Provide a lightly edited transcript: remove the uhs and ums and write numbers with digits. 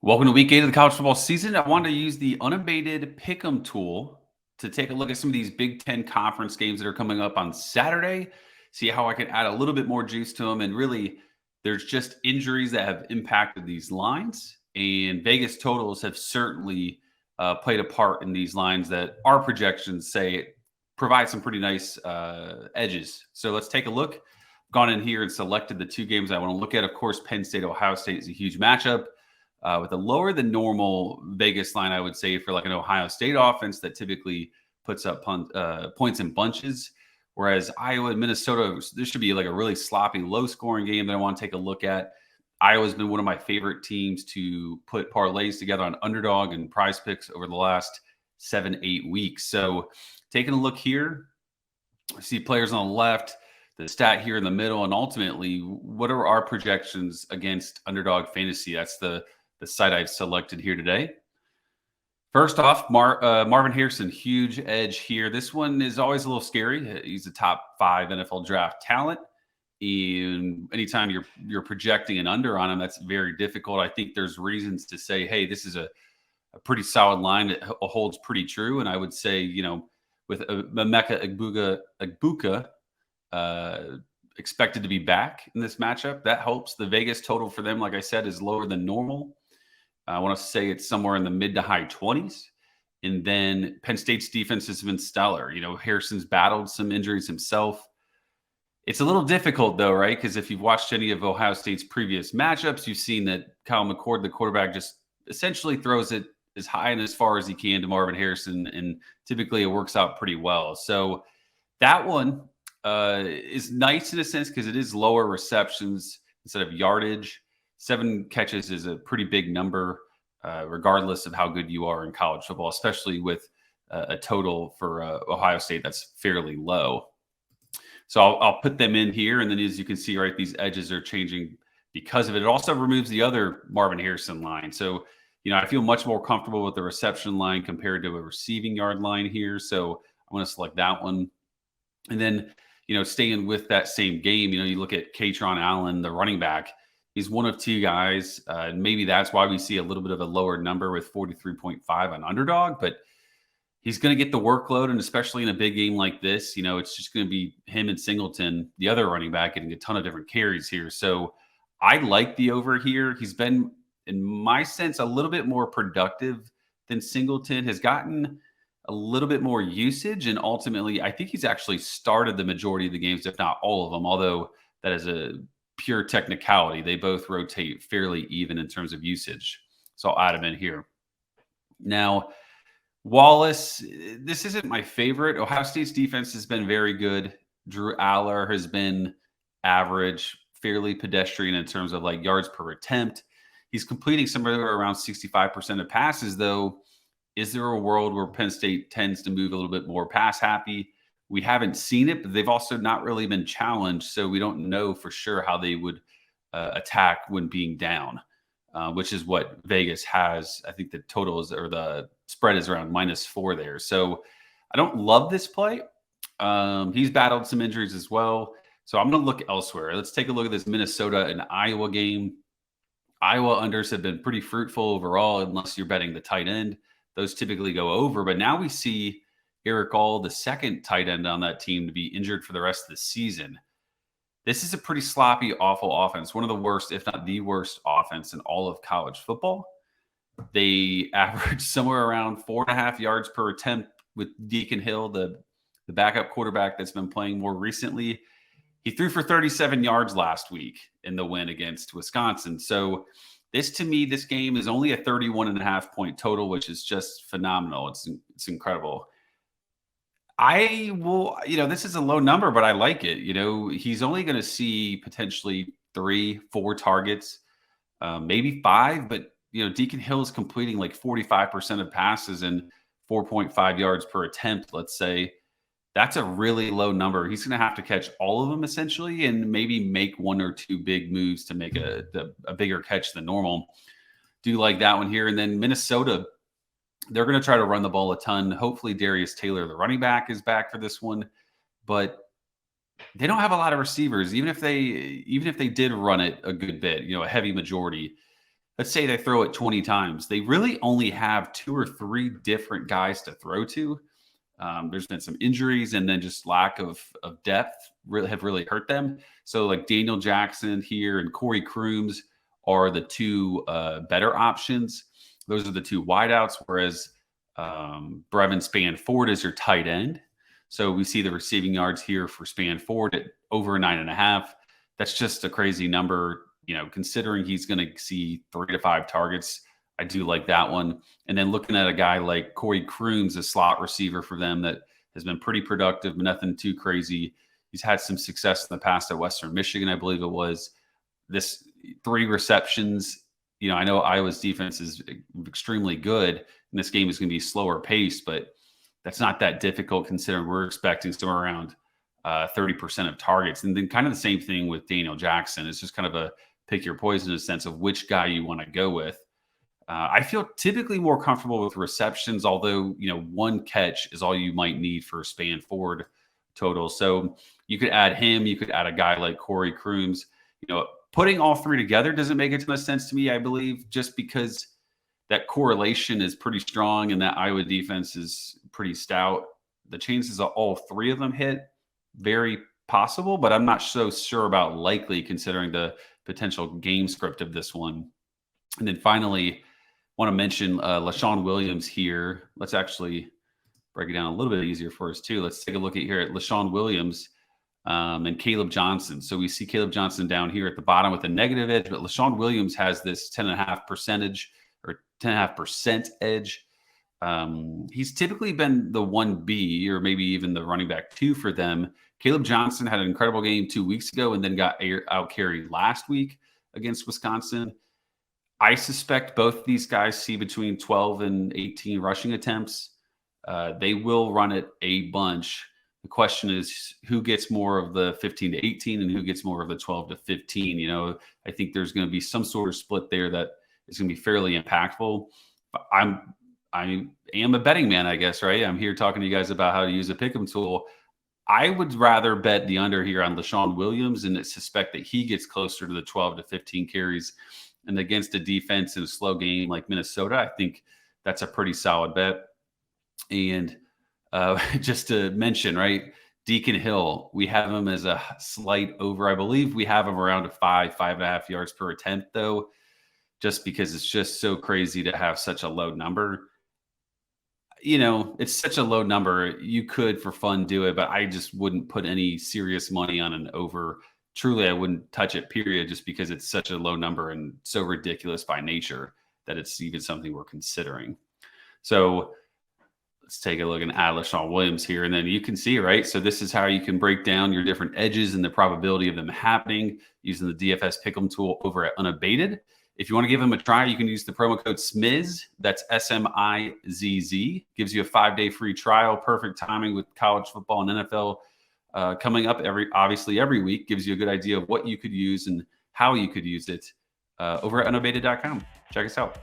Welcome to week 8 of the college football season. I wanted to use the unabated Pick'em tool to take a look at some of these Big Ten conference games that are coming up on Saturday, see how I can add a little bit more juice to them. And really, there's just injuries that have impacted these lines, and Vegas totals have certainly played a part in these lines that our projections say provide some pretty nice edges. So let's take a look. Gone in here and selected the two games I want to look at. Of course, Penn State, Ohio State is a huge matchup. With a lower than normal Vegas line, I would say, for like an Ohio State offense that typically puts up points in bunches. Whereas Iowa and Minnesota, this should be like a really sloppy, low scoring game that I want to take a look at. Iowa's been one of my favorite teams to put parlays together on Underdog and Prize Picks over the last 7-8 weeks. So taking a look here, I see players on the left, the stat here in the middle, and ultimately, what are our projections against Underdog Fantasy? That's the site I've selected here today. First off, Marvin Harrison, huge edge here. This one is always a little scary. He's a top 5 NFL draft talent. And anytime you're projecting an under on him, that's very difficult. I think there's reasons to say, hey, this is a pretty solid line that holds pretty true. And I would say, with Emeka Egbuka expected to be back in this matchup, that helps. The Vegas total for them, like I said, is lower than normal. I want to say it's somewhere in the mid to high 20s. And then Penn State's defense has been stellar. Harrison's battled some injuries himself. It's a little difficult, though, right? Because if you've watched any of Ohio State's previous matchups, you've seen that Kyle McCord, the quarterback, just essentially throws it as high and as far as he can to Marvin Harrison. And typically it works out pretty well. So that one is nice in a sense because it is lower receptions instead of yardage. 7 catches is a pretty big number, regardless of how good you are in college football, especially with a total for Ohio State that's fairly low. So I'll put them in here. And then as you can see, right, these edges are changing because of it. It also removes the other Marvin Harrison line. So, I feel much more comfortable with the reception line compared to a receiving yard line here. So I'm going to select that one. And then, staying with that same game, you look at Katron Allen, the running back. He's one of 2 guys. And maybe that's why we see a little bit of a lower number with 43.5 on Underdog. But he's going to get the workload. And especially in a big game like this, it's just going to be him and Singleton, the other running back, getting a ton of different carries here. So I like the over here. He's been, in my sense, a little bit more productive than Singleton, has gotten a little bit more usage. And ultimately, I think he's actually started the majority of the games, if not all of them, although that is a pure technicality. They both rotate fairly even in terms of usage. So I'll add him in here. Now, Wallace, this isn't my favorite. Ohio State's defense has been very good. Drew Aller has been average, fairly pedestrian in terms of like yards per attempt. He's completing somewhere around 65% of passes, though. Is there a world where Penn State tends to move a little bit more pass happy? We haven't seen it, but they've also not really been challenged, so we don't know for sure how they would attack when being down, which is what Vegas has. I think the total is, or the spread is around -4 there. So I don't love this play. He's battled some injuries as well, so I'm going to look elsewhere. Let's take a look at this Minnesota and Iowa game. Iowa unders have been pretty fruitful overall, unless you're betting the tight end. Those typically go over, but now we see Eric All, the second tight end on that team, to be injured for the rest of the season. This is a pretty sloppy, awful offense. One of the worst, if not the worst offense in all of college football. They average somewhere around 4.5 yards per attempt with Deacon Hill, the backup quarterback that's been playing more recently. He threw for 37 yards last week in the win against Wisconsin. So this game is only a 31.5 point total, which is just phenomenal. It's incredible. I will, this is a low number, but I like it. He's only going to see potentially 3-4 targets, maybe 5, but, Deacon Hill is completing like 45% of passes and 4.5 yards per attempt, let's say. That's a really low number. He's going to have to catch all of them essentially and maybe make 1 or 2 big moves to make a bigger catch than normal. Do like that one here. And then Minnesota, they're going to try to run the ball a ton. Hopefully Darius Taylor, the running back, is back for this one. But they don't have a lot of receivers. Even if they did run it a good bit, a heavy majority, let's say they throw it 20 times. They really only have 2 or 3 different guys to throw to. There's been some injuries and then just lack of depth have really hurt them. So like Daniel Jackson here and Corey Crooms are the two better options. Those are the two wideouts, whereas Brevin Spanford is your tight end. So we see the receiving yards here for Spanford at over 9.5. That's just a crazy number, considering he's going to see 3 to 5 targets. I do like that one. And then looking at a guy like Corey Crooms, a slot receiver for them that has been pretty productive, but nothing too crazy. He's had some success in the past at Western Michigan, I believe it was. This 3 receptions. I know Iowa's defense is extremely good, and this game is going to be slower paced, but that's not that difficult considering we're expecting somewhere around 30% of targets. And then kind of the same thing with Daniel Jackson. It's just kind of a pick your poison in a sense of which guy you want to go with. I feel typically more comfortable with receptions, although, 1 catch is all you might need for Spanford total. So you could add him. You could add a guy like Corey Crooms. Putting all 3 together doesn't make a ton of sense to me, I believe, just because that correlation is pretty strong and that Iowa defense is pretty stout. The chances of all 3 of them hit, very possible, but I'm not so sure about likely considering the potential game script of this one. And then finally, want to mention LaShawn Williams here. Let's actually break it down a little bit easier for us too. Let's take a look at here at LaShawn Williams and Caleb Johnson. So we see Caleb Johnson down here at the bottom with a negative edge, but LaShawn Williams has this 10.5% edge. He's typically been the 1B or maybe even the running back 2 for them. Caleb Johnson had an incredible game 2 weeks ago and then got out carried last week against Wisconsin. I suspect both these guys see between 12 and 18 rushing attempts. They will run it a bunch. The question is who gets more of the 15 to 18 and who gets more of the 12 to 15. I think there's going to be some sort of split there that is going to be fairly impactful. I am a betting man, I guess, right? I'm here talking to you guys about how to use a pick'em tool. I would rather bet the under here on LaShawn Williams and suspect that he gets closer to the 12 to 15 carries. And against a defense in a slow game like Minnesota, I think that's a pretty solid bet. And just to mention, right, Deacon Hill, we have him as a slight over. I believe we have him around 5.5 yards per attempt, though, just because it's just so crazy to have such a low number. It's such a low number. You could, for fun, do it, but I just wouldn't put any serious money on an over. Truly, I wouldn't touch it, period, just because it's such a low number and so ridiculous by nature that it's even something we're considering. So let's take a look and add LaShawn Williams here. And then you can see, right? So this is how you can break down your different edges and the probability of them happening using the DFS Pick'em tool over at Unabated. If you want to give them a try, you can use the promo code SMIZZ. That's SMIZZ. Gives you a 5-day free trial. Perfect timing with college football and NFL coming up every week. Gives you a good idea of what you could use and how you could use it over at unabated.com. Check us out.